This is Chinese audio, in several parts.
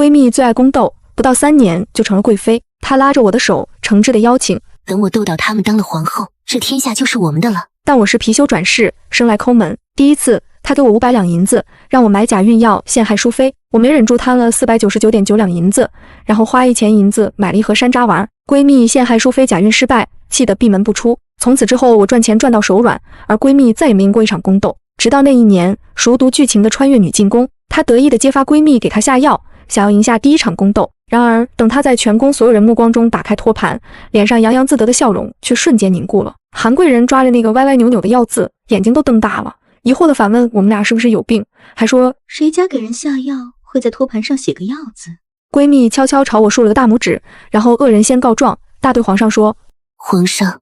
闺蜜最爱宫斗，不到3年就成了贵妃。她拉着我的手，诚挚的邀请，等我斗倒他们当了皇后，这天下就是我们的了。但我是貔貅转世，生来抠门。第一次，她给我500两银子，让我买假孕药陷害淑妃，我没忍住贪了499.9两银子，然后花1钱银子买了一盒山楂丸。闺蜜陷害淑妃假孕失败，气得闭门不出。从此之后，我赚钱赚到手软，而闺蜜再也没赢过一场宫斗。直到那一年，熟读剧情的穿越女进宫，她得意地揭发闺蜜给她下药，想要赢下第1场宫斗。然而，等她在全宫所有人目光中打开托盘，脸上洋洋自得的笑容却瞬间凝固了。韩贵人抓着那个歪歪扭扭的药字，眼睛都瞪大了，疑惑地反问我们俩是不是有病，还说谁家给人下药会在托盘上写个药字？闺蜜悄悄朝我竖了个大拇指，然后恶人先告状，大对皇上说：皇上，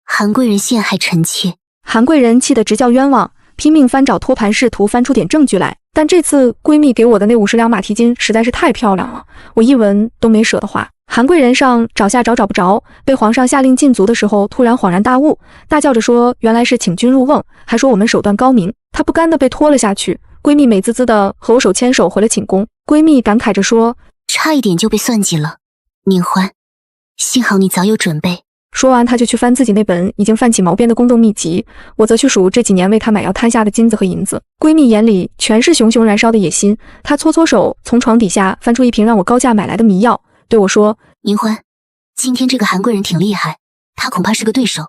韩贵人陷害臣妾。韩贵人气得直叫冤枉，拼命翻找托盘，试图翻出点证据来。但这次闺蜜给我的那50两马蹄金实在是太漂亮了，我一文都没舍得花。韩贵人上找下找不着，被皇上下令禁足的时候，突然恍然大悟，大叫着说原来是请君入瓮，还说我们手段高明。她不甘地被拖了下去，闺蜜美滋滋的和我手牵手回了寝宫。闺蜜感慨着说，差一点就被算计了，宁欢，幸好你早有准备。说完，她就去翻自己那本已经泛起毛边的宫斗秘籍，我则去数这几年为她买药贪下的金子和银子。闺蜜眼里全是熊熊燃烧的野心，她搓搓手，从床底下翻出一瓶让我高价买来的迷药，对我说：宁欢，今天这个韩贵人挺厉害，他恐怕是个对手，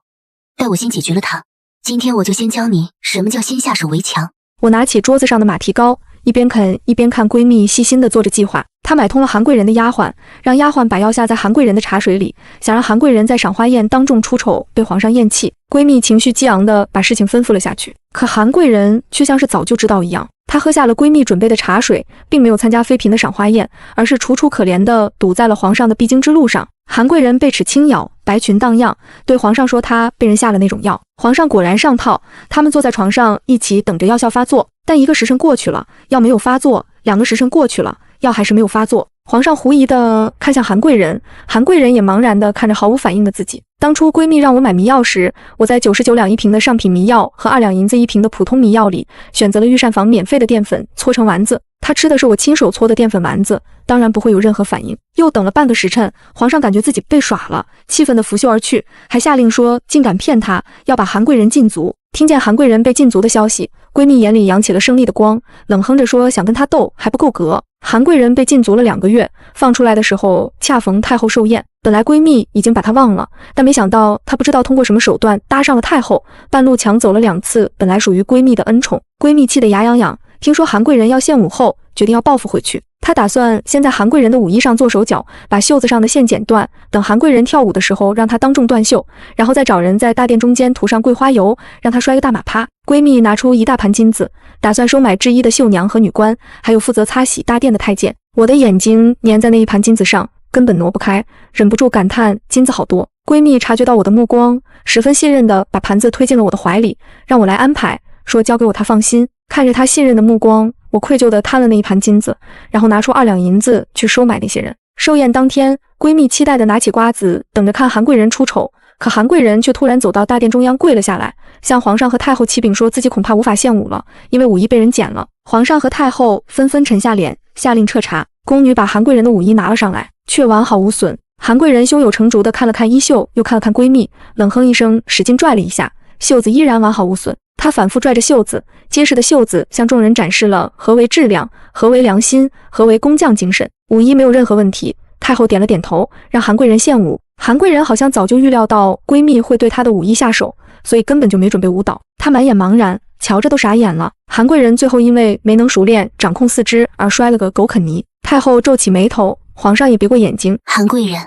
待我先解决了他。今天我就先教你什么叫先下手为强。我拿起桌子上的马蹄糕，一边啃一边看闺蜜细心地做着计划。她买通了韩贵人的丫鬟，让丫鬟把药下在韩贵人的茶水里，想让韩贵人在赏花宴当众出丑，被皇上厌弃。闺蜜情绪激昂地把事情吩咐了下去，可韩贵人却像是早就知道一样，她喝下了闺蜜准备的茶水，并没有参加妃嫔的赏花宴，而是楚楚可怜地堵在了皇上的必经之路上。韩贵人被齿轻咬，白裙荡漾，对皇上说她被人下了那种药。皇上果然上套，他们坐在床上一起等着药效发作。但1个时辰过去了，药没有发作；2个时辰过去了，药还是没有发作。皇上狐疑地看向韩贵人，韩贵人也茫然地看着毫无反应的自己。当初闺蜜让我买迷药时，我在99两1瓶的上品迷药和2两银子1瓶的普通迷药里，选择了御膳房免费的淀粉，搓成丸子。她吃的是我亲手搓的淀粉丸子，当然不会有任何反应。又等了半个时辰，皇上感觉自己被耍了，气愤地拂袖而去，还下令说竟敢骗他，要把韩贵人禁足。听见韩贵人被禁足的消息，闺蜜眼里扬起了胜利的光，冷哼着说想跟他斗还不够格。韩贵人被禁足了2个月，放出来的时候恰逢太后寿宴。本来闺蜜已经把他忘了，但没想到她不知道通过什么手段搭上了太后，半路抢走了2次本来属于闺蜜的恩宠。闺蜜气得牙痒痒，听说韩贵人要献武后，决定要报复回去。她打算先在韩贵人的舞衣上做手脚，把袖子上的线剪断，等韩贵人跳舞的时候让她当众断袖，然后再找人在大殿中间涂上桂花油，让她摔个大马趴。闺蜜拿出一大盘金子，打算收买制衣的绣娘和女官，还有负责擦洗大殿的太监。我的眼睛粘在那一盘金子上，根本挪不开，忍不住感叹金子好多。闺蜜察觉到我的目光，十分信任地把盘子推进了我的怀里，让我来安排，说交给我她放心。看着她信任的目光，我愧疚地摊了那一盘金子，然后拿出2两银子去收买那些人。寿宴当天，闺蜜期待地拿起瓜子，等着看韩贵人出丑。可韩贵人却突然走到大殿中央跪了下来，向皇上和太后启禀说自己恐怕无法献舞了，因为舞衣被人捡了。皇上和太后纷纷沉下脸，下令彻查。宫女把韩贵人的舞衣拿了上来，却完好无损。韩贵人胸有成竹地看了看衣袖，又看了看闺蜜，冷哼一声，使劲拽了一下，袖子依然完好无损。她反复拽着袖子，结实的袖子向众人展示了何为质量，何为良心，何为工匠精神。舞衣没有任何问题。太后点了点头，让韩贵人献舞。韩贵人好像早就预料到闺蜜会对她的舞衣下手，所以根本就没准备舞蹈。她满眼茫然，瞧着都傻眼了。韩贵人最后因为没能熟练掌控四肢而摔了个狗啃泥。太后皱起眉头，皇上也别过眼睛。韩贵人，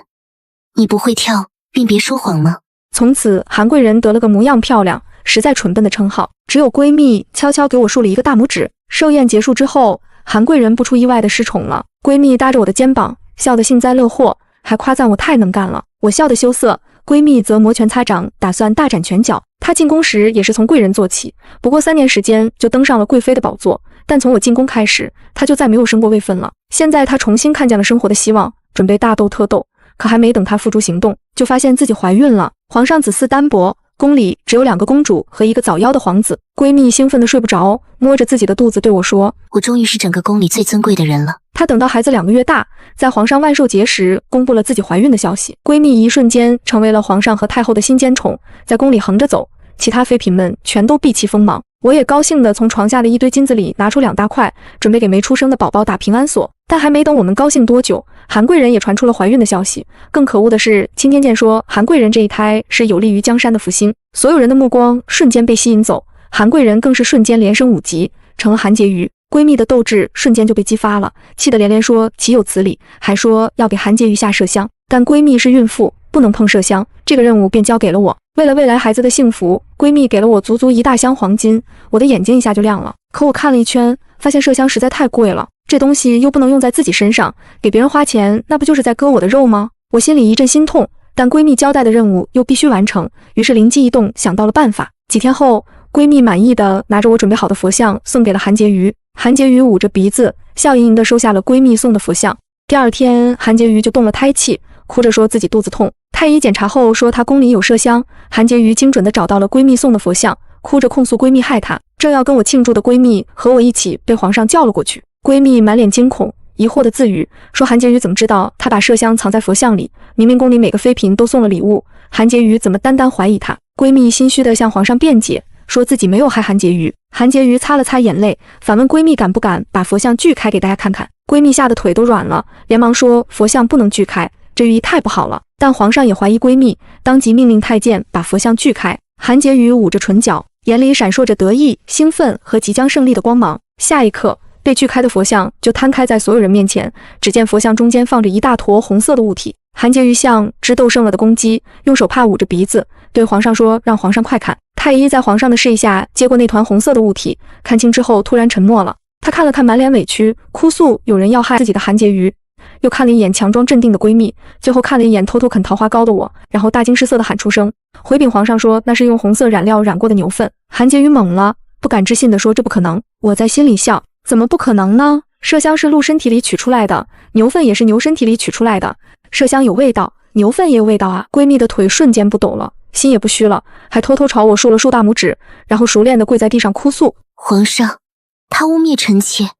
你不会跳，便别说谎吗？从此，韩贵人得了个模样漂亮、实在蠢笨的称号。只有闺蜜悄悄给我竖了一个大拇指。寿宴结束之后，韩贵人不出意外的失宠了。闺蜜搭着我的肩膀，笑得幸灾乐祸，还夸赞我太能干了。我笑得羞涩，闺蜜则摩拳擦掌，打算大展拳脚。她进宫时也是从贵人做起，不过3年时间就登上了贵妃的宝座。但从我进宫开始，她就再没有升过位分了。现在她重新看见了生活的希望，准备大斗特斗。可还没等她付诸行动，就发现自己怀孕了。皇上子嗣单薄，宫里只有2个公主和1个早夭的皇子。闺蜜兴奋得睡不着，摸着自己的肚子对我说：“我终于是整个宫里最尊贵的人了。”她等到孩子2个月大，在皇上万寿节时公布了自己怀孕的消息。闺蜜一瞬间成为了皇上和太后的心尖宠，在宫里横着走，其他妃嫔们全都避其锋芒。我也高兴地从床下的一堆金子里拿出2大块，准备给没出生的宝宝打平安锁。但还没等我们高兴多久，韩贵人也传出了怀孕的消息。更可恶的是，钦天监说韩贵人这一胎是有利于江山的复兴，所有人的目光瞬间被吸引走，韩贵人更是瞬间连升5级，成了韩婕妤。闺蜜的斗志瞬间就被激发了，气得连连说岂有此理，还说要给韩婕妤下麝香。但闺蜜是孕妇，不能碰麝香，这个任务便交给了我。为了未来孩子的幸福，闺蜜给了我足足1大箱黄金，我的眼睛一下就亮了。可我看了一圈，发现麝香实在太贵了，这东西又不能用在自己身上，给别人花钱，那不就是在割我的肉吗？我心里一阵心痛，但闺蜜交代的任务又必须完成，于是灵机一动，想到了办法。几天后，闺蜜满意的拿着我准备好的佛像送给了韩婕妤。韩婕妤捂着鼻子，笑盈盈地收下了闺蜜送的佛像。第2天，韩婕妤就动了胎气，哭着说自己肚子痛。太医检查后说她宫里有麝香，韩婕妤精准地找到了闺蜜送的佛像，哭着控诉闺蜜害她。正要跟我庆祝的闺蜜和我一起被皇上叫了过去。闺蜜满脸惊恐，疑惑地自语说韩婕妤怎么知道她把麝香藏在佛像里？明明宫里每个妃嫔都送了礼物，韩婕妤怎么单单怀疑她？闺蜜心虚地向皇上辩解，说自己没有害韩婕妤。韩婕妤擦了擦眼泪，反问闺蜜敢不敢把佛像锯开给大家看看。闺蜜吓得腿都软了，连忙说佛像不能锯开，这寓意太不好了。但皇上也怀疑闺蜜，当即命令太监把佛像锯开。韩婕妤捂着唇角，眼里闪烁着得意、兴奋和即将胜利的光芒。下一刻，被锯开的佛像就摊开在所有人面前，只见佛像中间放着一大坨红色的物体。韩婕妤像只斗胜了的公鸡，用手帕捂着鼻子，对皇上说让皇上快看。太医在皇上的示意下接过那团红色的物体，看清之后突然沉默了。他看了看满脸委屈哭诉有人要害自己的韩婕妤，又看了一眼强装镇定的闺蜜，最后看了一眼偷偷啃桃花糕的我，然后大惊失色地喊出声，回禀皇上说那是用红色染料染过的牛粪。韩婕妤懵了，不敢置信地说这不可能。我在心里笑，怎么不可能呢？麝香是鹿身体里取出来的，牛粪也是牛身体里取出来的，麝香有味道，牛粪也有味道啊。闺蜜的腿瞬间不抖了，心也不虚了，还偷偷朝我竖了竖大拇指，然后熟练地跪在地上哭诉，皇上，他污蔑臣妾，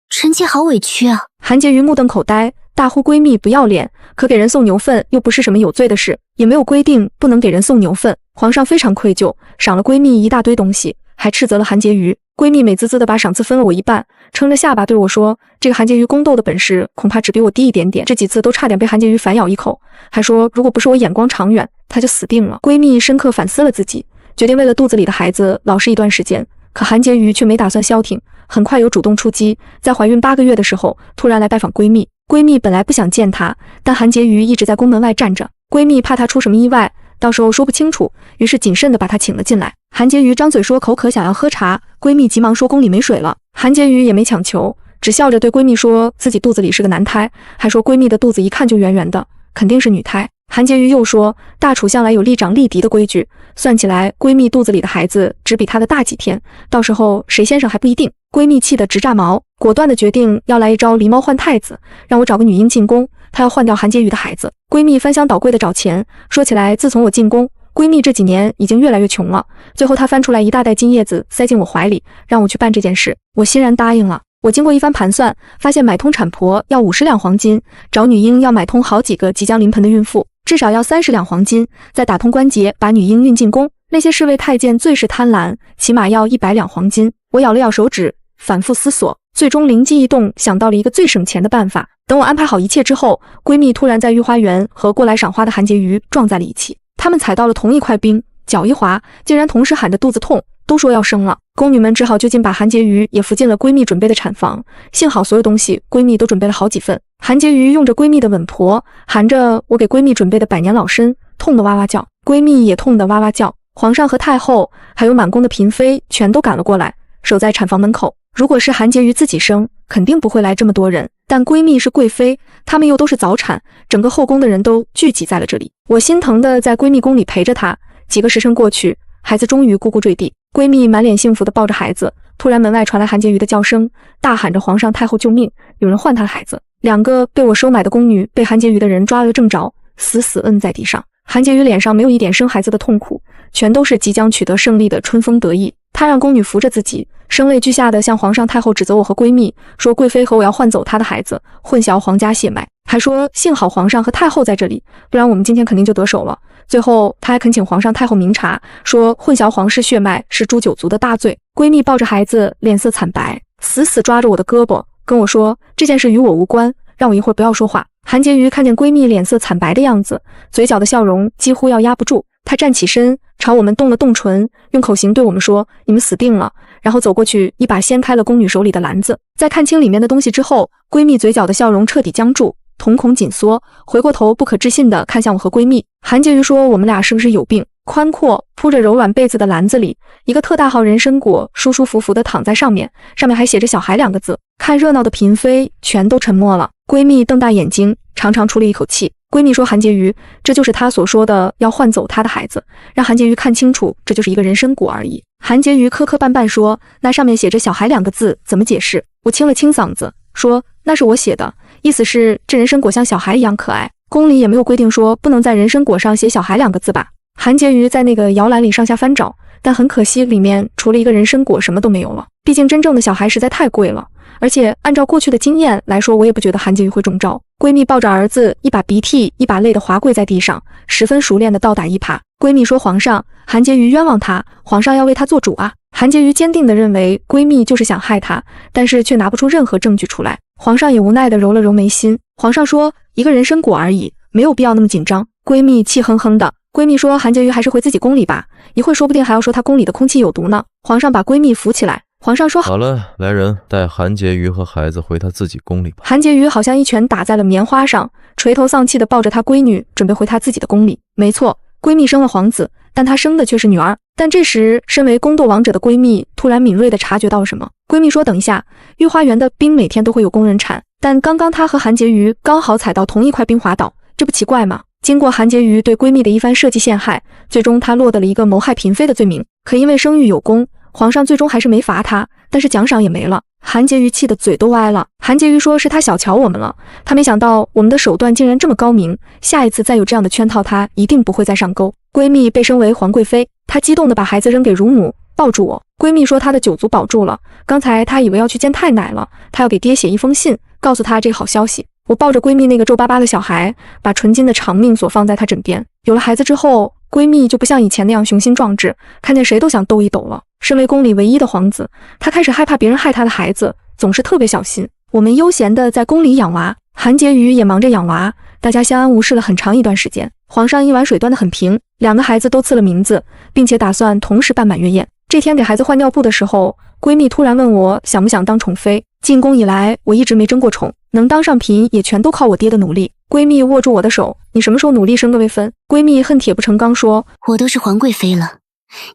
臣妾好委屈啊。韩婕妤目瞪口呆，大呼闺蜜不要脸，可给人送牛粪又不是什么有罪的事，也没有规定不能给人送牛粪。皇上非常愧疚，赏了闺蜜一大堆东西，还斥责了韩婕妤。闺蜜美滋滋地把赏赐分了我一半，撑着下巴对我说，这个韩婕妤宫斗的本事恐怕只比我低一点点，这几次都差点被韩婕妤反咬一口，还说如果不是我眼光长远，她就死定了。闺蜜深刻反思了自己，决定为了肚子里的孩子老实一段时间。可韩婕妤却没打算消停，很快有主动出击，在怀孕8个月的时候突然来拜访闺蜜。闺蜜本来不想见她，但韩婕妤一直在宫门外站着，闺蜜怕她出什么意外，到时候说不清楚，于是谨慎地把她请了进来。韩婕妤张嘴说口渴想要喝茶，闺蜜急忙说宫里没水了。韩婕妤也没强求，只笑着对闺蜜说自己肚子里是个男胎，还说闺蜜的肚子一看就圆圆的，肯定是女胎。韩婕妤又说大楚向来有立长立嫡的规矩，算起来闺蜜肚子里的孩子只比她的大几天，到时候谁先生还不一定。闺蜜气得直炸毛，果断地决定要来一招狸猫换太子，让我找个女婴进宫，她要换掉韩婕妤的孩子。闺蜜翻箱倒柜地找钱，说起来自从我进宫，闺蜜这几年已经越来越穷了，最后她翻出来一大袋金叶子塞进我怀里，让我去办这件事。我欣然答应了。我经过一番盘算，发现买通产婆要50两黄金，找女婴要买通好几个即将临盆的孕妇，至少要30两黄金，再打通关节把女婴运进宫。那些侍卫太监最是贪婪，起码要100两黄金。我咬了咬手指，反复思索，最终灵机一动，想到了一个最省钱的办法。等我安排好一切之后，闺蜜突然在御花园和过来赏花的韩婕妤撞在了一起，她们踩到了同一块冰，脚一滑，竟然同时喊着肚子痛，都说要生了。宫女们只好就近把韩婕妤也扶进了闺蜜准备的产房，幸好所有东西闺蜜都准备了好几份。韩婕妤用着闺蜜的稳婆，含着我给闺蜜准备的百年老参，痛得哇哇叫，闺蜜也痛得哇哇叫。皇上和太后还有满宫的嫔妃全都赶了过来，守在产房门口。如果是韩婕妤自己生，肯定不会来这么多人，但闺蜜是贵妃，她们又都是早产，整个后宫的人都聚集在了这里。我心疼的在闺蜜宫里陪着她，几个时辰过去，孩子终于咕咕坠地，闺蜜满脸幸福的抱着孩子。突然门外传来韩婕妤的叫声，大喊着皇上太后救命，有人换她的孩子。2个被我收买的宫女被韩婕妤的人抓了个正着，死死摁在地上。韩婕妤脸上没有一点生孩子的痛苦，全都是即将取得胜利的春风得意。她让宫女扶着自己，声泪俱下的向皇上太后指责我和闺蜜，说贵妃和我要换走她的孩子，混淆皇家血脉，还说幸好皇上和太后在这里，不然我们今天肯定就得手了。最后她还恳请皇上太后明察，说混淆皇室血脉是诛九族的大罪。闺蜜抱着孩子，脸色惨白，死死抓着我的胳膊，跟我说这件事与我无关，让我一会儿不要说话。韩婕妤看见闺蜜脸色惨白的样子，嘴角的笑容几乎要压不住，她站起身，朝我们动了动唇，用口型对我们说：“你们死定了。”然后走过去，一把掀开了宫女手里的篮子。在看清里面的东西之后，闺蜜嘴角的笑容彻底僵住，瞳孔紧缩，回过头不可置信地看向我和闺蜜。韩婕妤说：“我们俩是不是有病？”宽阔铺着柔软被子的篮子里，一个特大号人参果舒舒服服地躺在上面，上面还写着小孩2个字。看热闹的嫔妃全都沉默了。闺蜜瞪大眼睛，长长出了一口气。闺蜜说：“韩婕妤，这就是她所说的要换走她的孩子，让韩婕妤看清楚，这就是一个人参果而已。”韩婕妤磕磕绊绊说：“那上面写着小孩2个字，怎么解释？”我清了清嗓子说：“那是我写的，意思是这人参果像小孩一样可爱，宫里也没有规定说不能在人参果上写小孩2个字吧。”韩婕妤在那个摇篮里上下翻找，但很可惜里面除了一个人参果什么都没有了，毕竟真正的小孩实在太贵了，而且按照过去的经验来说，我也不觉得韩婕妤会中招。闺蜜抱着儿子，一把鼻涕一把泪的滑跪在地上，十分熟练的倒打一耙。闺蜜说：“皇上，韩婕妤冤枉她，皇上要为她做主啊。”韩婕妤坚定地认为闺蜜就是想害她，但是却拿不出任何证据出来。皇上也无奈地揉了揉眉心。皇上说：“一个人参果而已，没有必要那么紧张。”闺蜜气哼哼的。闺蜜说：“韩婕妤还是回自己宫里吧，一会说不定还要说她宫里的空气有毒呢。”皇上把闺蜜扶起来。皇上说：“好了，来人，带韩婕妤和孩子回她自己宫里吧。”韩婕妤好像一拳打在了棉花上，垂头丧气地抱着她闺女，准备回她自己的宫里。没错，闺蜜生了皇子，但她生的却是女儿。但这时，身为宫斗王者的闺蜜突然敏锐地察觉到了什么。闺蜜说：“等一下，御花园的冰每天都会有工人铲，但刚刚她和韩婕妤刚好踩到同一块冰滑倒，这不奇怪吗？”经过韩婕妤对闺蜜的一番设计陷害，最终她落得了一个谋害嫔妃的罪名。可因为声誉有功，皇上最终还是没罚她，但是奖赏也没了。韩婕妤气得嘴都歪了。韩婕妤说是她小瞧我们了，她没想到我们的手段竟然这么高明，下一次再有这样的圈套，她一定不会再上钩。闺蜜被升为皇贵妃，她激动地把孩子扔给乳母，抱住我。闺蜜说她的9族保住了，刚才她以为要去见太奶了，她要给爹写一封信，告诉她这个好消息。我抱着闺蜜那个皱巴巴的小孩，把纯金的长命锁放在她枕边。有了孩子之后，闺蜜就不像以前那样雄心壮志，看见谁都想斗一斗了。身为宫里唯一的皇子，她开始害怕别人害她的孩子，总是特别小心。我们悠闲地在宫里养娃，韩婕妤也忙着养娃，大家相安无事了很长一段时间。皇上一碗水端得很平，2个孩子都赐了名字，并且打算同时办满月宴。这天给孩子换尿布的时候，闺蜜突然问我想不想当宠妃。进宫以来，我一直没争过宠，能当上嫔也全都靠我爹的努力。闺蜜握住我的手：“你什么时候努力升个位分？”闺蜜恨铁不成钢说：“我都是皇贵妃了，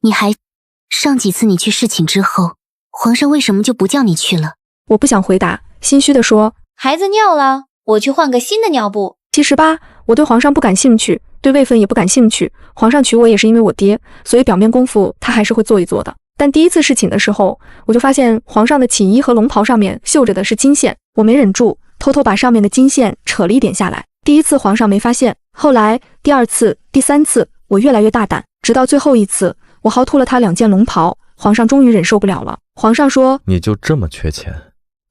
你还……上几次你去侍寝之后，皇上为什么就不叫你去了？”我不想回答，心虚地说：“孩子尿了，我去换个新的尿布。”其实吧，我对皇上不感兴趣，对位分也不感兴趣。皇上娶我也是因为我爹，所以表面功夫他还是会做一做的。但第一次侍寝的时候，我就发现皇上的寝衣和龙袍上面绣着的是金线，我没忍住，偷偷把上面的金线扯了一点下来。第一次皇上没发现，后来第2次、第3次，我越来越大胆，直到最后一次，我薅秃了他2件龙袍，皇上终于忍受不了了。皇上说：“你就这么缺钱？”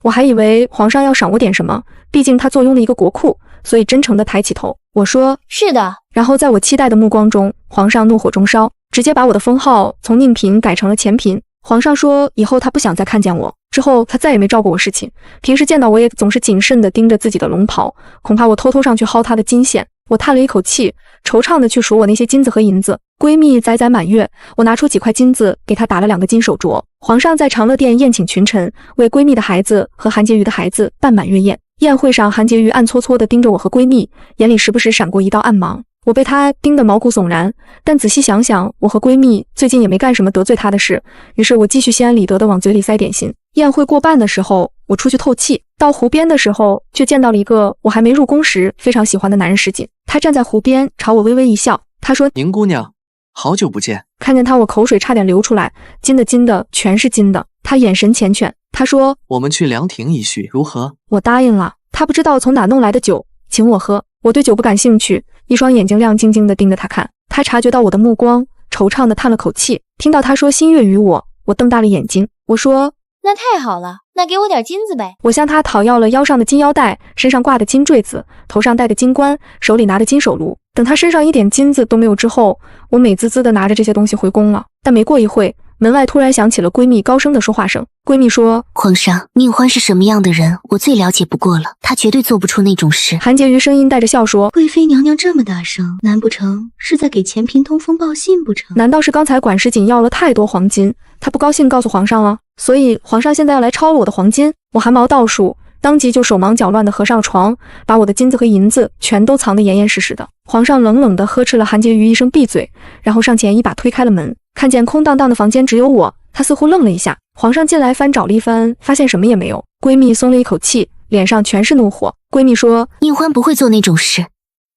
我还以为皇上要赏我点什么，毕竟他坐拥了一个国库，所以真诚地抬起头。我说：“是的。”然后在我期待的目光中，皇上怒火中烧，直接把我的封号从宁嫔改成了前嫔。皇上说以后他不想再看见我，之后他再也没照过我侍寝，平时见到我也总是谨慎地盯着自己的龙袍，恐怕我偷偷上去薅他的金线。我叹了一口气，惆怅地去数我那些金子和银子。闺蜜载载满月，我拿出几块金子给她打了2个金手镯。皇上在长乐殿宴请群臣，为闺蜜的孩子和韩婕妤的孩子办满月宴。宴会上，韩婕妤暗搓搓地盯着我和闺蜜，眼里时不时闪过一道暗芒。我被她盯得毛骨悚然，但仔细想想，我和闺蜜最近也没干什么得罪她的事，于是我继续心安理得地往嘴里塞点心。宴会过半的时候，我出去透气，到湖边的时候，却见到了一个我还没入宫时非常喜欢的男人石锦。他站在湖边，朝我微微一笑，他说：“宁姑娘，好久不见。”看见他，我口水差点流出来，金的全是金的。他眼神缱绻，他说：“我们去凉亭一叙如何？”我答应了。他不知道从哪弄来的酒，请我喝。我对酒不感兴趣，一双眼睛亮晶晶地盯着他看。他察觉到我的目光，惆怅地叹了口气。听到他说心悦于我，我瞪大了眼睛，我说那太好了，那给我点金子呗。我向他讨要了腰上的金腰带，身上挂的金坠子，头上戴的金冠，手里拿的金手炉。等他身上一点金子都没有之后，我美滋滋地拿着这些东西回宫了。但没过一会，门外突然响起了闺蜜高声的说话声。闺蜜说：皇上，宁欢是什么样的人，我最了解不过了，他绝对做不出那种事。韩婕妤声音带着笑说：贵妃娘娘这么大声，难不成是在给钱平通风报信不成？难道是刚才管事锦要了太多黄金，她不高兴告诉皇上了，所以皇上现在要来抄了我的黄金？我汗毛倒竖，当即就手忙脚乱地合上了床，把我的金子和银子全都藏得严严实实的。皇上冷冷地呵斥了韩婕妤一声闭嘴，然后上前一把推开了门，看见空荡荡的房间只有我，他似乎愣了一下。皇上进来翻找了一番，发现什么也没有。闺蜜松了一口气，脸上全是怒火。闺蜜说：宁欢不会做那种事，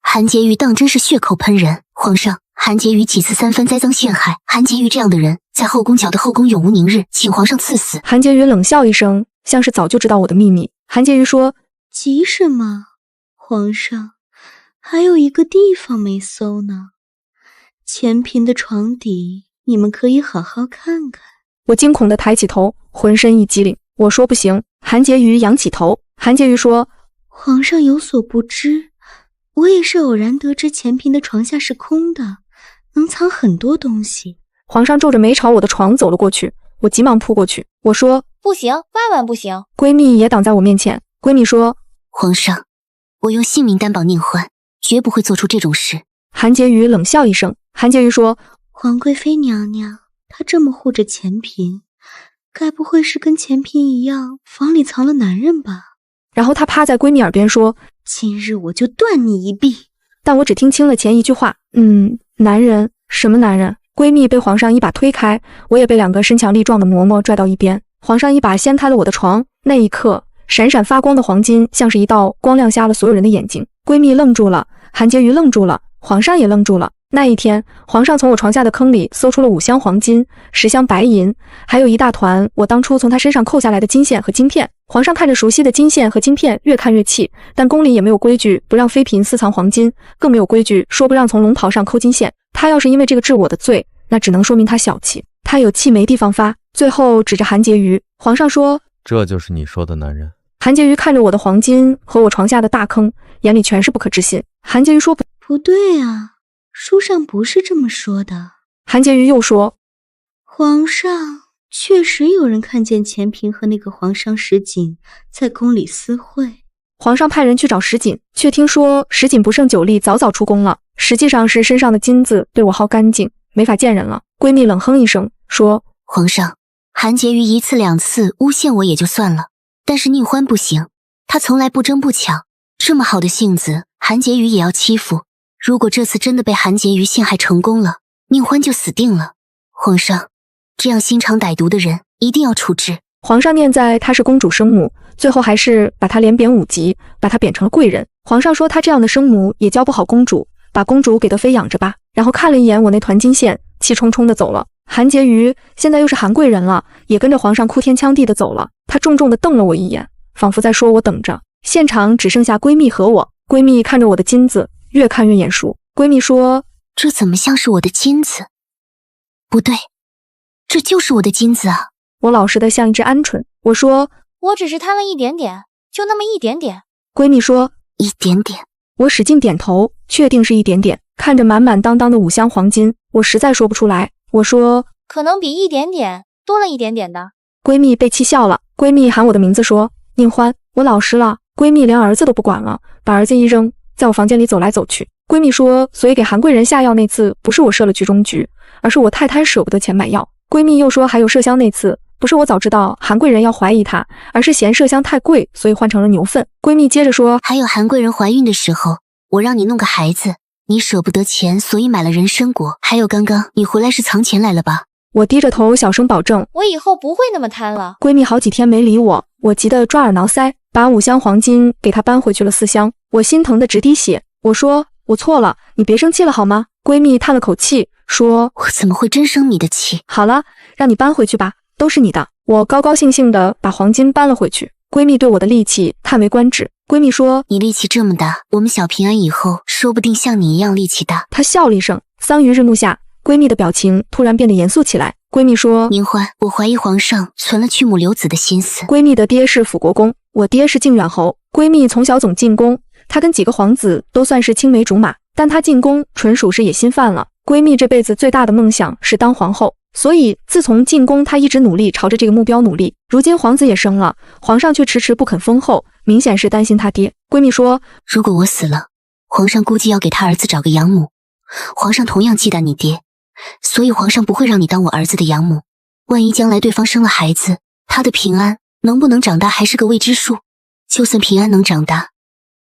韩婕妤当真是血口喷人。皇上，韩婕妤几次三番栽赃陷害，韩婕妤这样的人在后宫搅得后宫永无宁日，请皇上赐死。韩婕妤冷笑一声，像是早就知道我的秘密。韩婕妤说：急什么？皇上，还有一个地方没搜呢，钱嫔的床底，你们可以好好看看。我惊恐地抬起头，浑身一激灵。我说不行。韩婕妤仰起头。韩婕妤说：皇上有所不知，我也是偶然得知钱嫔的床下是空的，能藏很多东西。皇上皱着眉朝我的床走了过去，我急忙扑过去。我说：不行，万万不行。闺蜜也挡在我面前。闺蜜说：皇上，我用性命担保宁欢绝不会做出这种事。韩婕妤冷笑一声。韩婕妤说：皇贵妃娘娘，她这么护着钱嫔，该不会是跟钱嫔一样，房里藏了男人吧？然后她趴在闺蜜耳边说：今日我就断你一臂。但我只听清了前一句话。男人？什么男人？闺蜜被皇上一把推开，我也被两个身强力壮的嬷嬷拽到一边。皇上一把掀开了我的床，那一刻，闪闪发光的黄金像是一道光亮瞎了所有人的眼睛。闺蜜愣住了，韩婕妤愣住了，皇上也愣住了。那一天，皇上从我床下的坑里搜出了5箱黄金、10箱白银，还有一大团我当初从他身上扣下来的金线和金片。皇上看着熟悉的金线和金片，越看越气，但宫里也没有规矩不让妃嫔私藏黄金，更没有规矩说不让从龙袍上扣金线。他要是因为这个治我的罪，那只能说明他小气，他有气没地方发。最后指着韩婕妤，皇上说：这就是你说的男人。韩婕妤看着我的黄金和我床下的大坑，眼里全是不可置信。韩婕妤说：不对啊，书上不是这么说的。韩婕妤又说：皇上，确实有人看见钱嫔和那个皇上石锦在宫里私会。皇上派人去找石锦，却听说石锦不胜酒力，早早出宫了。实际上是身上的金子被我耗干净，没法见人了。闺蜜冷哼一声说：皇上，韩婕妤1次2次诬陷我也就算了，但是宁欢不行，他从来不争不抢，这么好的性子，韩婕妤也要欺负。如果这次真的被韩婕妤陷害成功了，宁欢就死定了。皇上，这样心肠歹毒的人一定要处置。皇上念在她是公主生母，最后还是把她连贬5级，把她贬成了贵人。皇上说她这样的生母也教不好公主，把公主给德妃养着吧。然后看了一眼我那团金线，气冲冲的走了。韩婕妤现在又是韩贵人了，也跟着皇上哭天抢地的走了。她重重的瞪了我一眼，仿佛在说我等着。现场只剩下闺蜜和我。闺蜜看着我的金子，越看越眼熟。闺蜜说：这怎么像是我的金子？不对，这就是我的金子啊。我老实的像一只鹌鹑。我说：我只是贪了一点点，就那么一点点。闺蜜说：一点点。我使劲点头，确定是一点点。看着满满当当的5箱黄金，我实在说不出来。我说：可能比一点点多了一点点的。闺蜜被气笑了。闺蜜喊我的名字说：宁欢，我老实了。闺蜜连儿子都不管了，把儿子一扔，在我房间里走来走去。闺蜜说：所以给韩贵人下药那次不是我设了局中局，而是我太贪舍不得钱买药。闺蜜又说还有麝香那次，不是我早知道韩贵人要怀疑她，而是嫌麝香太贵，所以换成了牛粪。闺蜜接着说：还有韩贵人怀孕的时候，我让你弄个孩子，你舍不得钱，所以买了人参果。还有刚刚你回来是藏钱来了吧？我低着头小声保证，我以后不会那么贪了。闺蜜好几天没理我，我急得抓耳挠腮，把5箱黄金给她搬回去了4箱。我心疼的直滴血。我说：我错了，你别生气了好吗？闺蜜叹了口气说：我怎么会真生你的气？好了，让你搬回去吧，都是你的。我高高兴兴的把黄金搬了回去。闺蜜对我的力气叹为观止。闺蜜说：你力气这么大，我们小平安以后说不定像你一样力气大。她笑了一声。桑榆日暮下，闺蜜的表情突然变得严肃起来。闺蜜说，宁欢，我怀疑皇上存了去母留子的心思。闺蜜的爹是辅国公，我爹是靖远侯。闺蜜从小总进宫，她跟几个皇子都算是青梅竹马，但她进宫纯属是野心犯了。闺蜜这辈子最大的梦想是当皇后，所以自从进宫，她一直努力朝着这个目标努力。如今皇子也生了，皇上却迟迟不肯封后，明显是担心她爹。闺蜜说，如果我死了，皇上估计要给他儿子找个养母。皇上同样忌惮你爹，所以皇上不会让你当我儿子的养母。万一将来对方生了孩子，他的平安能不能长大还是个未知数。就算平安能长大，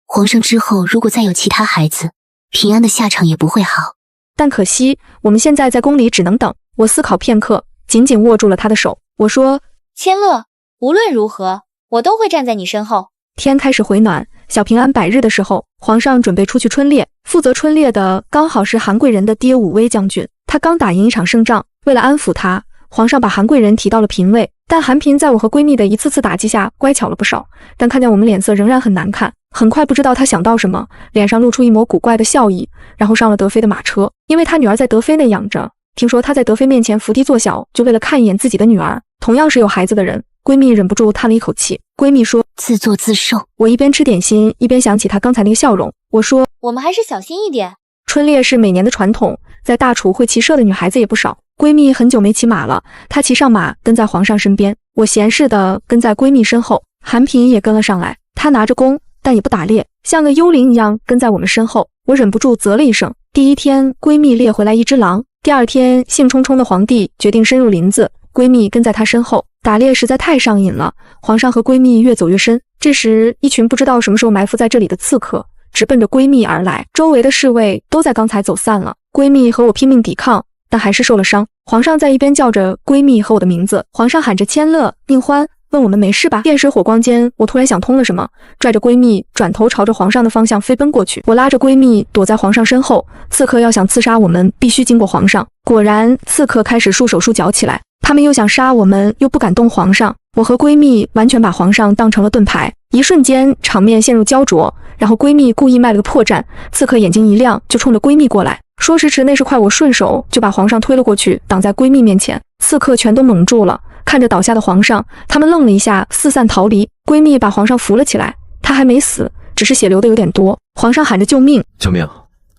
皇上之后如果再有其他孩子，平安的下场也不会好。但可惜我们现在在宫里只能等。我思考片刻，紧紧握住了他的手。我说，千乐，无论如何，我都会站在你身后。天开始回暖，小平安百日的时候，皇上准备出去春猎，负责春猎的刚好是韩贵人的爹武威将军。他刚打赢一场胜仗，为了安抚他，皇上把韩贵人提到了嫔位。但韩嫔在我和闺蜜的一次次打击下乖巧了不少，但看见我们脸色仍然很难看。很快不知道她想到什么，脸上露出一抹古怪的笑意，然后上了德妃的马车。因为她女儿在德妃那养着，听说她在德妃面前伏低做小，就为了看一眼自己的女儿。同样是有孩子的人，闺蜜忍不住叹了一口气。闺蜜说，自作自受。我一边吃点心，一边想起她刚才那个笑容。我说，我们还是小心一点。春猎是每年的传统，在大楚会骑射的女孩子也不少。闺蜜很久没骑马了，她骑上马跟在皇上身边，我闲适的跟在闺蜜身后。韩嫔也跟了上来，她拿着弓，但也不打猎，像个幽灵一样跟在我们身后。我忍不住啧了一声。第一天，闺蜜猎回来一只狼；第二天，兴冲冲的皇帝决定深入林子，闺蜜跟在他身后。打猎实在太上瘾了，皇上和闺蜜越走越深。这时，一群不知道什么时候埋伏在这里的刺客直奔着闺蜜而来，周围的侍卫都在刚才走散了。闺蜜和我拼命抵抗，但还是受了伤。皇上在一边叫着闺蜜和我的名字，皇上喊着千乐、宁欢，问我们没事吧？电水火光间，我突然想通了什么，拽着闺蜜转头朝着皇上的方向飞奔过去。我拉着闺蜜躲在皇上身后，刺客要想刺杀我们，必须经过皇上。果然，刺客开始束手束脚起来，他们又想杀我们，又不敢动皇上。我和闺蜜完全把皇上当成了盾牌，一瞬间场面陷入焦灼。然后闺蜜故意卖了个破绽，刺客眼睛一亮就冲着闺蜜过来。说时迟，那时快，我顺手就把皇上推了过去，挡在闺蜜面前。刺客全都懵住了，看着倒下的皇上，他们愣了一下，四散逃离。闺蜜把皇上扶了起来，他还没死，只是血流的有点多。皇上喊着救命！救命！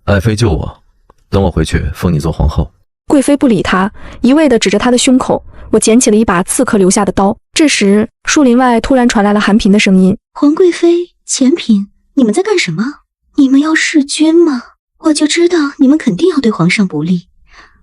爱妃救我！等我回去封你做皇后。贵妃不理他，一味地指着他的胸口。我捡起了一把刺客留下的刀。这时，树林外突然传来了韩嫔的声音：“皇贵妃、前嫔，你们在干什么？你们要弑君吗？我就知道你们肯定要对皇上不利。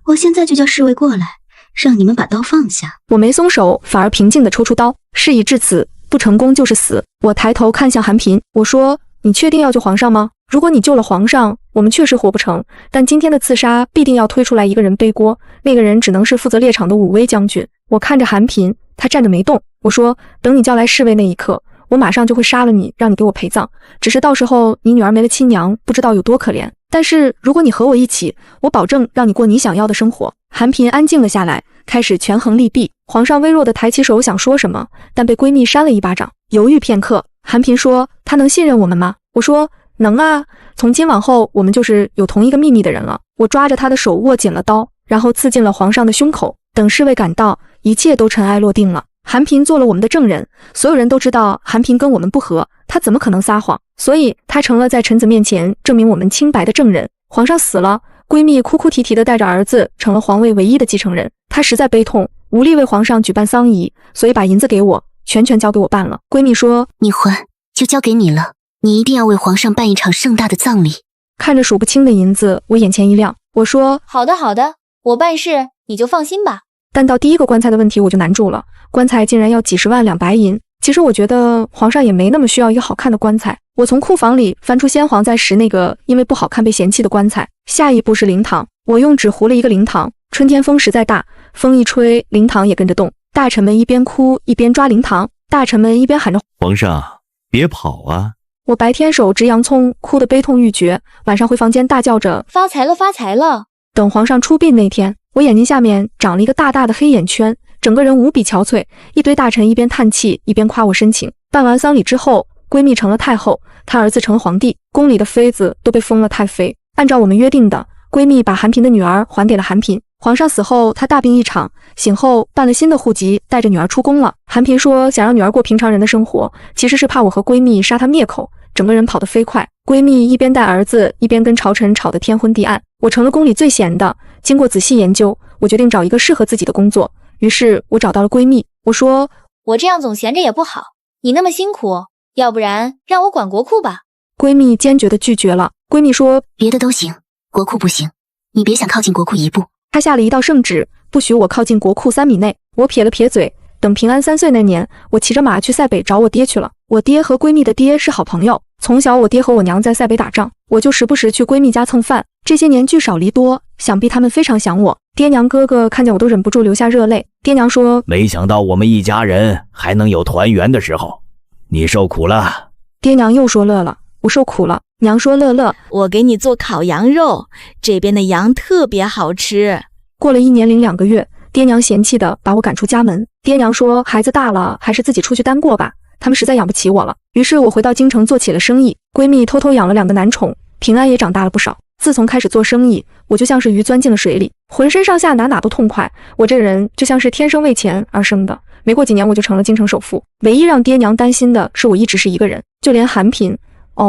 我现在就叫侍卫过来，让你们把刀放下。”我没松手，反而平静地抽出刀。事已至此，不成功就是死。我抬头看向韩嫔，我说：“你确定要救皇上吗？如果你救了皇上，我们确实活不成，但今天的刺杀必定要推出来一个人背锅，那个人只能是负责猎场的武威将军。”我看着韩嫔，她站着没动。我说：“等你叫来侍卫那一刻，我马上就会杀了你，让你给我陪葬。只是到时候你女儿没了亲娘，不知道有多可怜。但是如果你和我一起，我保证让你过你想要的生活。”韩嫔安静了下来，开始权衡利弊。皇上微弱地抬起手想说什么，但被闺蜜扇了一巴掌。犹豫片刻，韩嫔说：“她能信任我们吗？”我说：“能啊，从今往后我们就是有同一个秘密的人了。”我抓着她的手握紧了刀，然后刺进了皇上的胸口。等侍卫赶到，一切都尘埃落定了。韩嫔做了我们的证人，所有人都知道韩嫔跟我们不和，她怎么可能撒谎？所以她成了在臣子面前证明我们清白的证人。皇上死了，闺蜜哭哭啼啼地带着儿子成了皇位唯一的继承人。她实在悲痛，无力为皇上举办丧仪，所以把银子给我，全交给我办了。闺蜜说：“你还就交给你了，你一定要为皇上办一场盛大的葬礼。”看着数不清的银子，我眼前一亮。我说：“好的好的，我办事你就放心吧。”但到第一个棺材的问题我就难住了，棺材竟然要几十万两白银。其实我觉得皇上也没那么需要一个好看的棺材。我从库房里翻出先皇在时那个因为不好看被嫌弃的棺材，下一步是灵堂。我用纸糊了一个灵堂，春天风实在大，风一吹，灵堂也跟着动。大臣们一边哭一边抓灵堂，大臣们一边喊着：“皇上，别跑啊！”我白天手执洋葱，哭得悲痛欲绝，晚上回房间大叫着：“发财了，发财了！”等皇上出殡那天，我眼睛下面长了一个大大的黑眼圈，整个人无比憔悴。一堆大臣一边叹气一边夸我深情。办完丧礼之后，闺蜜成了太后，她儿子成了皇帝，宫里的妃子都被封了太妃。按照我们约定的，闺蜜把韩嫔的女儿还给了韩嫔。皇上死后，她大病一场，醒后办了新的户籍，带着女儿出宫了。韩平说想让女儿过平常人的生活，其实是怕我和闺蜜杀她灭口，整个人跑得飞快。闺蜜一边带儿子，一边跟朝臣吵得天昏地暗。我成了宫里最闲的。经过仔细研究，我决定找一个适合自己的工作。于是我找到了闺蜜，我说我这样总闲着也不好，你那么辛苦，要不然让我管国库吧。闺蜜坚决地拒绝了。闺蜜说别的都行，国库不行，你别想靠近国库一步。她下了一道圣旨，不许我靠近国库3米内。我撇了撇嘴，等平安3岁那年，我骑着马去塞北找我爹去了。我爹和闺蜜的爹是好朋友，从小我爹和我娘在塞北打仗，我就时不时去闺蜜家蹭饭。这些年聚少离多，想必他们非常想我。爹娘哥哥看见我都忍不住流下热泪。爹娘说没想到我们一家人还能有团圆的时候，你受苦了。爹娘又说乐了，我受苦了。娘说乐乐，我给你做烤羊肉，这边的羊特别好吃。过了1年零2个月，爹娘嫌弃的把我赶出家门。爹娘说孩子大了，还是自己出去单过吧，他们实在养不起我了。于是我回到京城做起了生意，闺蜜偷偷养了2个男宠，平安也长大了不少。自从开始做生意，我就像是鱼钻进了水里，浑身上下哪都痛快。我这人就像是天生为钱而生的。没过几年我就成了京城首富。唯一让爹娘担心的是我一直是一个人，就连韩平，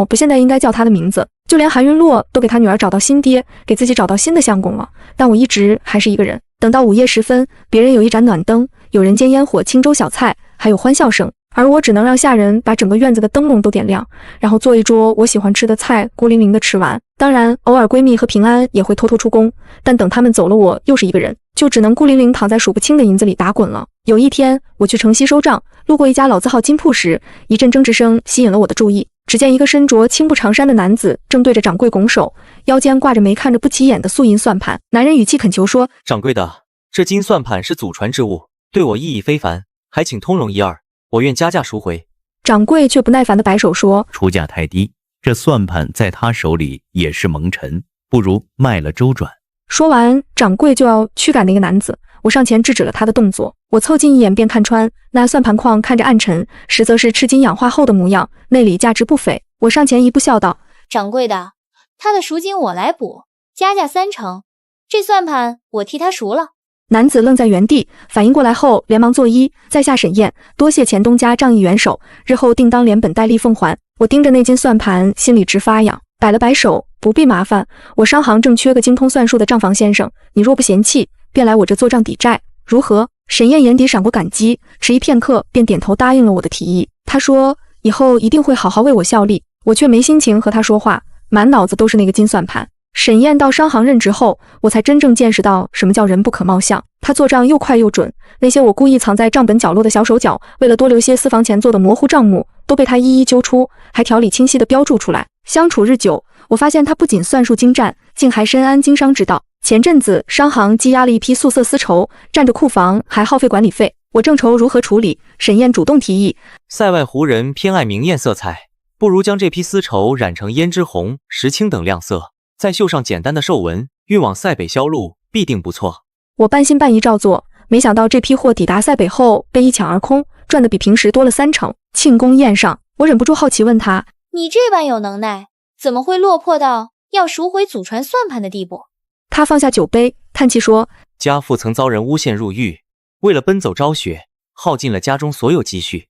不，现在应该叫他的名字，就连韩云洛都给他女儿找到新爹，给自己找到新的相公了。但我一直还是一个人。等到午夜时分，别人有一盏暖灯，有人间烟火、清粥小菜，还有欢笑声，而我只能让下人把整个院子的灯笼都点亮，然后做一桌我喜欢吃的菜，孤零零的吃完。当然偶尔闺蜜和平安也会偷偷出宫，但等他们走了，我又是一个人，就只能孤零零躺在数不清的银子里打滚了。有一天我去城西收账，路过一家老字号金铺时，一阵争执声吸引了我的注意。只见一个身着青布长衫的男子正对着掌柜拱手，腰间挂着没看着不起眼的素银算盘。男人语气恳求说，掌柜的，这金算盘是祖传之物，对我意义非凡，还请通融一二，我愿加价赎回。掌柜却不耐烦地摆手说，出价太低，这算盘在他手里也是蒙尘，不如卖了周转。说完，掌柜就要驱赶那个男子，我上前制止了他的动作。我凑近一眼便看穿，那算盘框看着暗沉，实则是赤金氧化后的模样，内里价值不菲。我上前一步笑道，掌柜的，他的赎金我来补，加价30%，这算盘我替他赎了。男子愣在原地，反应过来后连忙作揖，在下沈燕，多谢前东家仗义援手，日后定当连本带利奉还。我盯着那金算盘，心里直发痒，摆了摆手，不必麻烦，我商行正缺个精通算术的账房先生，你若不嫌弃，便来我这做账抵债，如何？沈燕眼底闪过感激，迟疑片刻便点头答应了我的提议。他说以后一定会好好为我效力。我却没心情和他说话，满脑子都是那个金算盘。沈燕到商行任职后，我才真正见识到什么叫人不可貌相。他做账又快又准，那些我故意藏在账本角落的小手脚，为了多留些私房钱做的模糊账目，都被他一一揪出，还条理清晰地标注出来。相处日久，我发现他不仅算术精湛，竟还深谙经商之道。前阵子商行积压了一批素色丝绸，占着库房，还耗费管理费。我正愁如何处理，沈燕主动提议，塞外胡人偏爱明艳色彩，不如将这批丝绸染成胭脂红、石青等亮色，再绣上简单的兽纹，运往塞北销路，必定不错。我半信半疑照做，没想到这批货抵达塞北后被一抢而空，赚的比平时多了30%。庆功宴上，我忍不住好奇问他，你这般有能耐，怎么会落魄到要赎回祖传算盘的地步？他放下酒杯，叹气说，家父曾遭人诬陷入狱，为了奔走昭雪，耗尽了家中所有积蓄，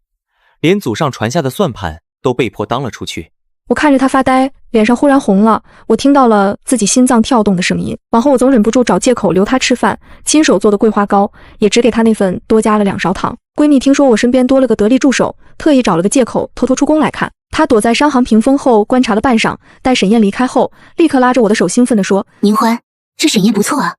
连祖上传下的算盘都被迫当了出去。我看着他发呆，脸上忽然红了，我听到了自己心脏跳动的声音。往后我总忍不住找借口留他吃饭，亲手做的桂花糕也只给他那份多加了2勺糖。闺蜜听说我身边多了个得力助手，特意找了个借口偷偷出宫来看。她躲在商行屏风后观察了半晌，待沈燕离开后，立刻拉着我的手兴奋地说，宁欢，这沈燕不错啊，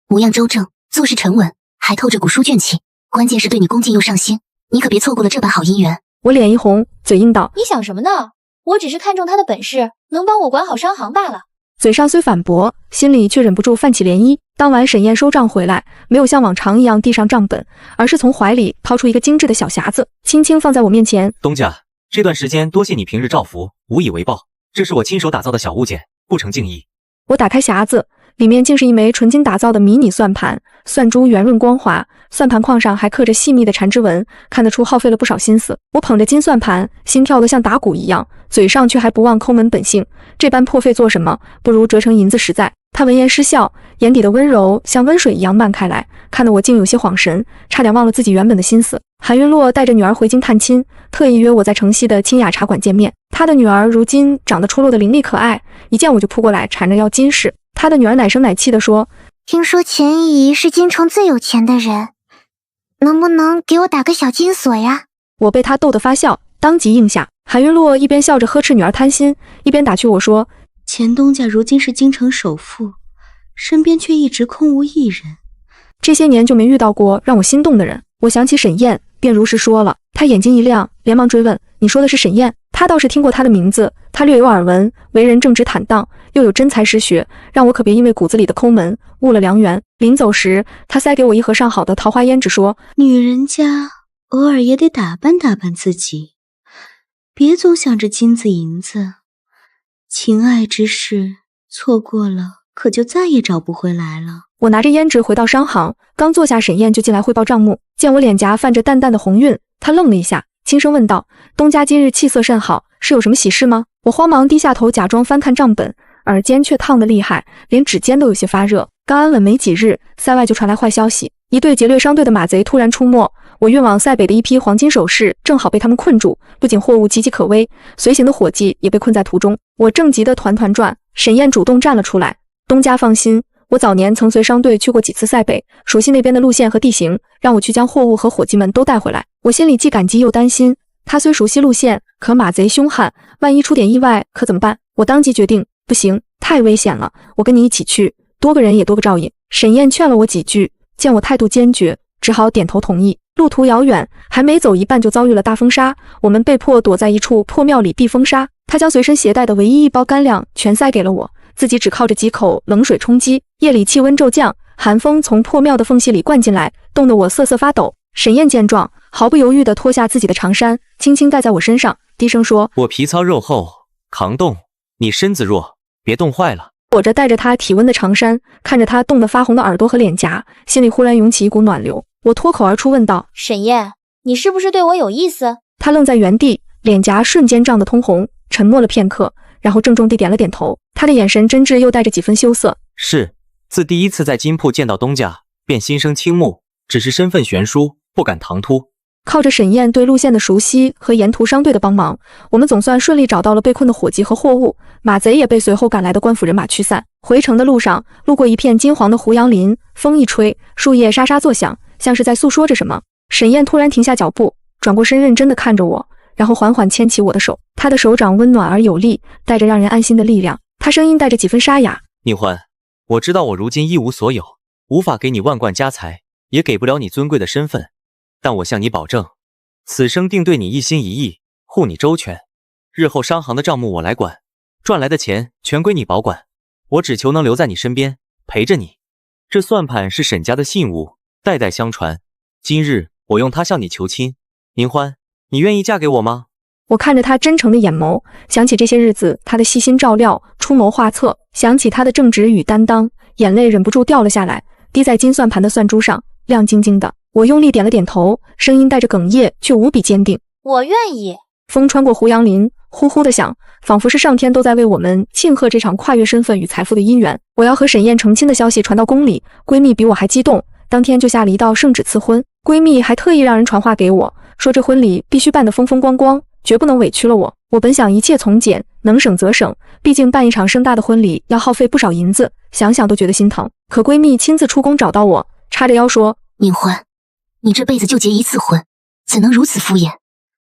模样周正，做事沉稳，还透着股书卷气，关键是对你恭敬又上心，你可别错过了这般好姻缘。我脸一红，嘴硬道，你想什么呢？我只是看中他的本事，能帮我管好商行罢了。嘴上虽反驳，心里却忍不住泛起涟漪。当晚沈燕收账回来，没有像往常一样递上账本，而是从怀里掏出一个精致的小匣子，轻轻放在我面前。东家，这段时间多谢你平日照拂，无以为报，这是我亲手打造的小物件，不成敬意。我打开匣子，里面竟是一枚纯金打造的迷你算盘，算珠圆润光滑，算盘框上还刻着细密的缠枝纹，看得出耗费了不少心思。我捧着金算盘，心跳得像打鼓一样，嘴上却还不忘抠门本性，这般破费做什么？不如折成银子实在。他闻言失笑，眼底的温柔像温水一样漫开来，看得我竟有些恍神，差点忘了自己原本的心思。韩云洛带着女儿回京探亲，特意约我在城西的清雅茶馆见面。他的女儿如今长得出落的伶俐可爱，一见我就扑过来缠着要金饰。他的女儿奶声奶气地说：“听说钱姨是京城最有钱的人，能不能给我打个小金锁呀？”我被他逗得发笑，当即应下。韩云洛一边笑着呵斥女儿贪心，一边打趣我说：“钱东家如今是京城首富，身边却一直空无一人。这些年就没遇到过让我心动的人。”我想起沈燕，便如实说了。他眼睛一亮，连忙追问：“你说的是沈燕？”他倒是听过他的名字，他略有耳闻，为人正直坦荡，又有真才实学，让我可别因为骨子里的抠门误了良缘。临走时，他塞给我一盒上好的桃花胭脂，说：“女人家偶尔也得打扮打扮自己，别总想着金子银子，情爱之事错过了，可就再也找不回来了。”我拿着胭脂回到商行，刚坐下，沈燕就进来汇报账目。见我脸颊泛着淡淡的红晕，她愣了一下，轻声问道：“东家今日气色甚好，是有什么喜事吗？”我慌忙低下头，假装翻看账本，耳尖却烫得厉害，连指尖都有些发热。刚安稳没几日，塞外就传来坏消息，一队劫掠商队的马贼突然出没，我运往塞北的一批黄金首饰正好被他们困住，不仅货物岌岌可危，随行的伙计也被困在途中。我正急得团团转，沈燕主动站了出来：“东家放心，我早年曾随商队去过几次塞北，熟悉那边的路线和地形，让我去将货物和伙计们都带回来。”我心里既感激又担心，他虽熟悉路线，可马贼凶悍，万一出点意外可怎么办？我当即决定，不行，太危险了，我跟你一起去，多个人也多个照应。沈燕劝了我几句，见我态度坚决，只好点头同意。路途遥远，还没走一半就遭遇了大风沙，我们被迫躲在一处破庙里避风沙。他将随身携带的唯一一包干粮全塞给了我，自己只靠着几口冷水充饥。夜里气温骤降，寒风从破庙的缝隙里灌进来，冻得我瑟瑟发抖。沈燕见状，毫不犹豫地脱下自己的长衫，轻轻盖在我身上，低声说：“我皮糙肉厚，扛冻，你身子弱，别冻坏了。”裹着带着他体温的长衫，看着他冻得发红的耳朵和脸颊，心里忽然涌起一股暖流。我脱口而出问道：“沈燕，你是不是对我有意思？”他愣在原地，脸颊瞬间涨得通红，沉默了片刻，然后郑重地点了点头。他的眼神真挚又带着几分羞涩。“是，自第一次在金铺见到东家，便心生倾慕，只是身份悬殊，不敢唐突。”靠着沈燕对路线的熟悉和沿途商队的帮忙，我们总算顺利找到了被困的伙计和货物，马贼也被随后赶来的官府人马驱散。回城的路上，路过一片金黄的胡杨林，风一吹，树叶沙沙作响，像是在诉说着什么。沈燕突然停下脚步，转过身认真地看着我，然后缓缓牵起我的手，她的手掌温暖而有力，带着让人安心的力量。她声音带着几分沙哑：“宁欢，我知道我如今一无所有，无法给你万贯家财，也给不了你尊贵的身份，但我向你保证，此生定对你一心一意，护你周全。日后商行的账目我来管，赚来的钱全归你保管，我只求能留在你身边，陪着你。这算盘是沈家的信物，代代相传，今日我用它向你求亲。宁欢，你愿意嫁给我吗？”我看着他真诚的眼眸，想起这些日子他的细心照料、出谋划策，想起他的正直与担当，眼泪忍不住掉了下来，滴在金算盘的算珠上，亮晶晶的。我用力点了点头，声音带着哽咽，却无比坚定：“我愿意。”风穿过胡杨林，呼呼的响，仿佛是上天都在为我们庆贺这场跨越身份与财富的姻缘。我要和沈燕成亲的消息传到宫里，闺蜜比我还激动，当天就下了一道圣旨赐婚。闺蜜还特意让人传话给我，说这婚礼必须办得风风光光，绝不能委屈了我。我本想一切从简，能省则省，毕竟办一场盛大的婚礼要耗费不少银子，想想都觉得心疼。可闺蜜亲自出宫找到我，叉着腰说：“宁欢，你这辈子就结一次婚，怎能如此敷衍？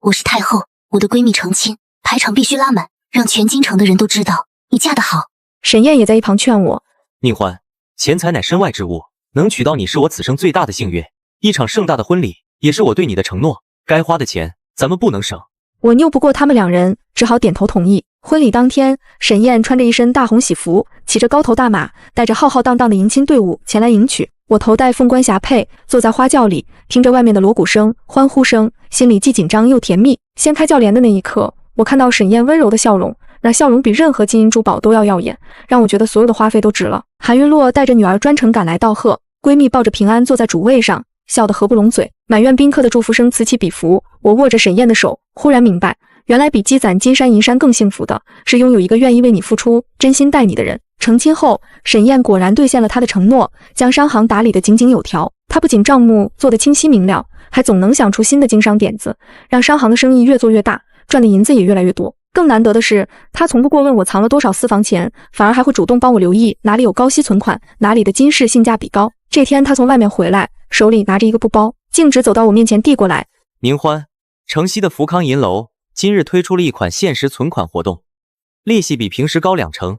我是太后，我的闺蜜成亲，排场必须拉满，让全京城的人都知道你嫁得好。”沈燕也在一旁劝我：“宁欢，钱财乃身外之物，能娶到你是我此生最大的幸运。一场盛大的婚礼，也是我对你的承诺，该花的钱咱们不能省。”我拗不过他们两人，只好点头同意。婚礼当天，沈燕穿着一身大红喜服，骑着高头大马，带着浩浩荡荡的迎亲队伍前来迎娶。我头戴凤冠霞帔，坐在花轿里，听着外面的锣鼓声、欢呼声，心里既紧张又甜蜜。掀开轿帘的那一刻，我看到沈燕温柔的笑容，那笑容比任何金银珠宝都要耀眼，让我觉得所有的花费都值了。韩云洛带着女儿专程赶来道贺，闺蜜抱着平安坐在主位上，笑得合不拢嘴。满院宾客的祝福声此起彼伏，我握着沈燕的手，忽然明白，原来比积攒金山银山更幸福的是拥有一个愿意为你付出、真心待你的人。成亲后，沈燕果然兑现了她的承诺，将商行打理得井井有条。她不仅账目做得清晰明了，还总能想出新的经商点子，让商行的生意越做越大，赚的银子也越来越多。更难得的是，她从不过问我藏了多少私房钱，反而还会主动帮我留意哪里有高息存款，哪里的金饰性价比高。这天，她从外面回来，手里拿着一个布包，径直走到我面前递过来。宁欢，城西的福康银楼今日推出了一款限时存款活动，利息比平时高2成。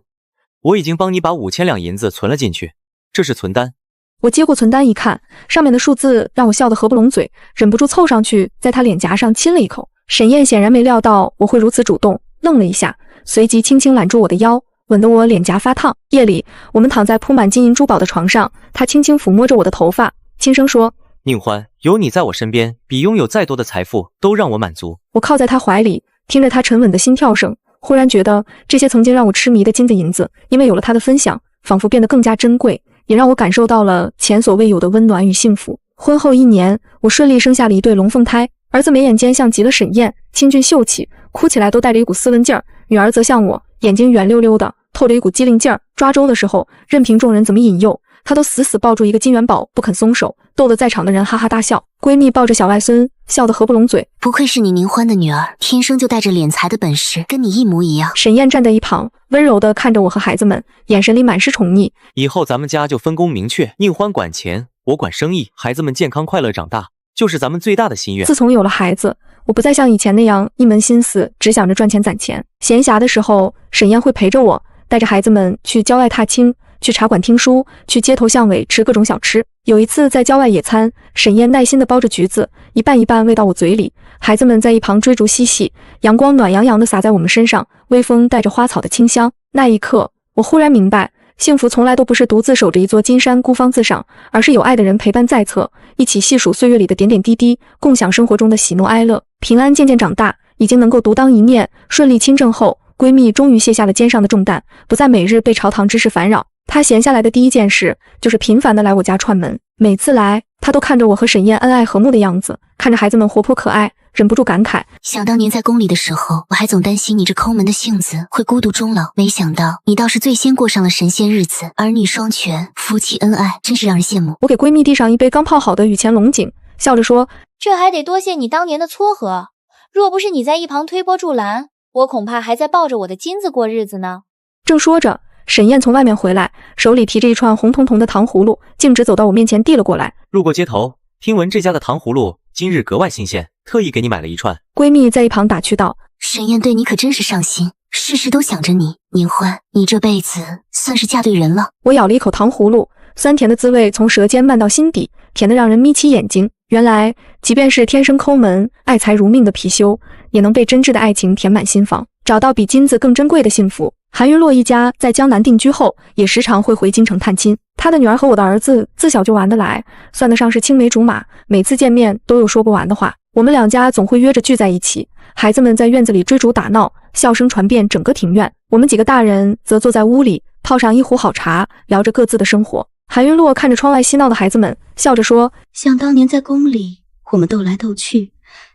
我已经帮你把5000两银子存了进去，这是存单。我接过存单一看，上面的数字让我笑得合不拢嘴，忍不住凑上去，在他脸颊上亲了一口。沈燕显然没料到我会如此主动，愣了一下，随即轻轻揽住我的腰，吻得我脸颊发烫。夜里，我们躺在铺满金银珠宝的床上，他轻轻抚摸着我的头发，轻声说：宁欢，有你在我身边，比拥有再多的财富都让我满足。我靠在他怀里，听着他沉稳的心跳声，忽然觉得这些曾经让我痴迷的金子银子，因为有了他的分享，仿佛变得更加珍贵，也让我感受到了前所未有的温暖与幸福。婚后1年，我顺利生下了一对龙凤胎，儿子眉眼间像极了沈燕，清俊秀气，哭起来都带着一股斯文劲儿；女儿则像我，眼睛圆溜溜的，透着一股机灵劲儿。抓周的时候，任凭众人怎么引诱，她都死死抱住一个金元宝不肯松手，逗得在场的人哈哈大笑。闺蜜抱着小外孙，笑得合不拢嘴。不愧是你宁欢的女儿，天生就带着敛财的本事，跟你一模一样。沈燕站在一旁，温柔地看着我和孩子们，眼神里满是宠溺。以后咱们家就分工明确，宁欢管钱，我管生意，孩子们健康快乐长大，就是咱们最大的心愿。自从有了孩子，我不再像以前那样一门心思只想着赚钱攒钱。闲暇的时候，沈燕会陪着我，带着孩子们去郊外踏青，去茶馆听书，去街头巷尾吃各种小吃。有一次在郊外野餐，沈燕耐心地剥着橘子，一半一半喂到我嘴里，孩子们在一旁追逐嬉戏，阳光暖洋洋地洒在我们身上，微风带着花草的清香。那一刻，我忽然明白，幸福从来都不是独自守着一座金山孤芳自赏，而是有爱的人陪伴在侧，一起细数岁月里的点点滴滴，共享生活中的喜怒哀乐。平安渐渐长大，已经能够独当一面，顺利亲政后，闺蜜终于卸下了肩上的重担，不再每日被朝堂之事烦扰。她闲下来的第一件事，就是频繁地来我家串门。每次来，她都看着我和沈燕恩爱和睦的样子，看着孩子们活泼可爱，忍不住感慨：想当年在宫里的时候，我还总担心你这抠门的性子会孤独终老，没想到你倒是最先过上了神仙日子，儿女双全，夫妻恩爱，真是让人羡慕。我给闺蜜递上一杯刚泡好的雨前龙井，笑着说：这还得多谢你当年的撮合，若不是你在一旁推波助澜，我恐怕还在抱着我的金子过日子呢。正说着，沈燕从外面回来，手里提着一串红彤彤的糖葫芦，径直走到我面前递了过来。路过街头，听闻这家的糖葫芦今日格外新鲜，特意给你买了一串。闺蜜在一旁打趣道：沈燕对你可真是上心，事事都想着你。宁欢，你这辈子算是嫁对人了。我咬了一口糖葫芦，酸甜的滋味从舌尖漫到心底，甜得让人眯起眼睛。原来，即便是天生抠门、爱财如命的貔貅，也能被真挚的爱情填满心房，找到比金子更珍贵的幸福。韩云洛一家在江南定居后，也时常会回京城探亲。他的女儿和我的儿子自小就玩得来，算得上是青梅竹马，每次见面都有说不完的话。我们两家总会约着聚在一起，孩子们在院子里追逐打闹，笑声传遍整个庭院。我们几个大人则坐在屋里，泡上一壶好茶，聊着各自的生活。韩云洛看着窗外嬉闹的孩子们，笑着说：想当年在宫里，我们斗来斗去，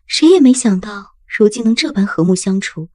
谁也没想到如今能这般和睦相处，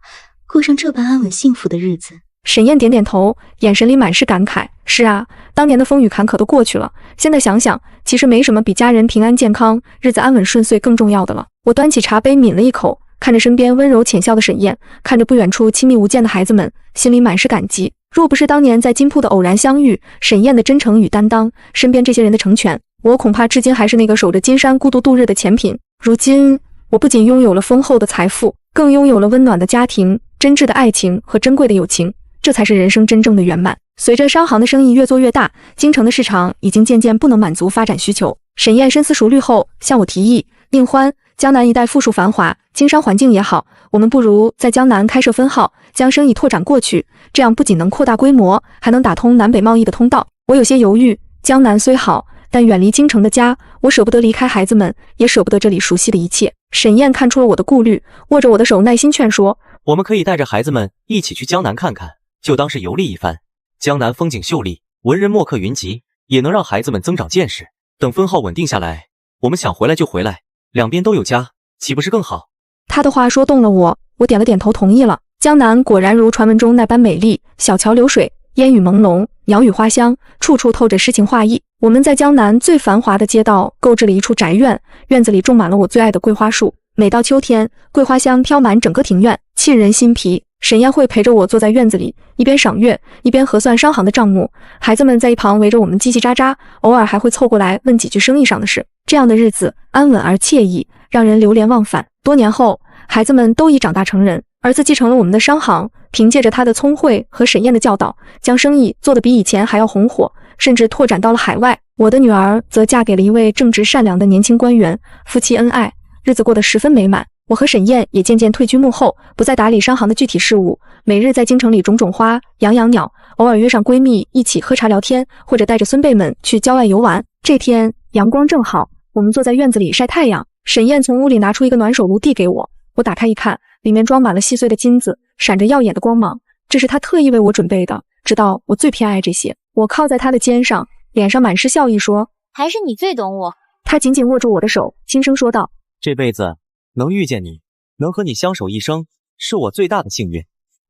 过上这般安稳幸福的日子。沈燕点点头，眼神里满是感慨。是啊，当年的风雨坎坷都过去了，现在想想，其实没什么比家人平安健康、日子安稳顺遂更重要的了。我端起茶杯抿了一口，看着身边温柔浅笑的沈燕，看着不远处亲密无间的孩子们，心里满是感激。若不是当年在金铺的偶然相遇，沈燕的真诚与担当，身边这些人的成全，我恐怕至今还是那个守着金山孤独度日的前品。如今，我不仅拥有了丰厚的财富，更拥有了温暖的家庭、真挚的爱情和珍贵的友情。这才是人生真正的圆满。随着商行的生意越做越大，京城的市场已经渐渐不能满足发展需求。沈燕深思熟虑后，向我提议：宁欢，江南一带富庶繁华，经商环境也好，我们不如在江南开设分号，将生意拓展过去，这样不仅能扩大规模，还能打通南北贸易的通道。我有些犹豫，江南虽好，但远离京城的家，我舍不得离开孩子们，也舍不得这里熟悉的一切。沈燕看出了我的顾虑，握着我的手耐心劝说：我们可以带着孩子们一起去江南看看，就当是游历一番。江南风景秀丽，文人墨客云集，也能让孩子们增长见识。等分号稳定下来，我们想回来就回来，两边都有家，岂不是更好？他的话说动了我，我点了点头同意了。江南果然如传闻中那般美丽，小桥流水，烟雨朦胧，鸟语花香，处处透着诗情画意。我们在江南最繁华的街道购置了一处宅院，院子里种满了我最爱的桂花树。每到秋天，桂花香飘满整个庭院，沁人心脾。沈宴会陪着我坐在院子里，一边赏月，一边核算商行的账目。孩子们在一旁围着我们叽叽喳喳，偶尔还会凑过来问几句生意上的事。这样的日子安稳而惬意，让人流连忘返。多年后，孩子们都已长大成人，儿子继承了我们的商行，凭借着他的聪慧和沈宴的教导，将生意做得比以前还要红火，甚至拓展到了海外。我的女儿则嫁给了一位正直善良的年轻官员，夫妻恩爱，日子过得十分美满。我和沈宴也渐渐退居幕后，不再打理商行的具体事务，每日在京城里种种花，养养鸟，偶尔约上闺蜜一起喝茶聊天，或者带着孙辈们去郊外游玩。这天阳光正好，我们坐在院子里晒太阳。沈宴从屋里拿出一个暖手炉递给我，我打开一看，里面装满了细碎的金子，闪着耀眼的光芒，这是他特意为我准备的，知道我最偏爱这些。我靠在他的肩上，脸上满是笑意说：“还是你最懂我。”他紧紧握住我的手，轻声说道：“这辈子能遇见你，能和你相守一生，是我最大的幸运。”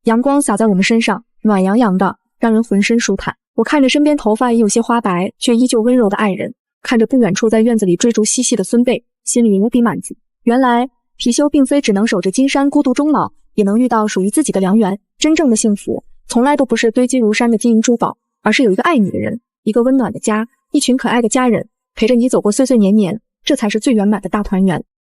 阳光洒在我们身上，暖洋洋的，让人浑身舒坦。我看着身边头发也有些花白，却依旧温柔的爱人，看着不远处在院子里追逐嬉戏的孙辈，心里无比满足。原来貔貅并非只能守着金山孤独终老，也能遇到属于自己的良缘。真正的幸福从来都不是堆积如山的金银珠宝，而是有一个爱你的人，一个温暖的家，一群可爱的家人陪着你走过岁岁年年，这才是最圆满的大团圆。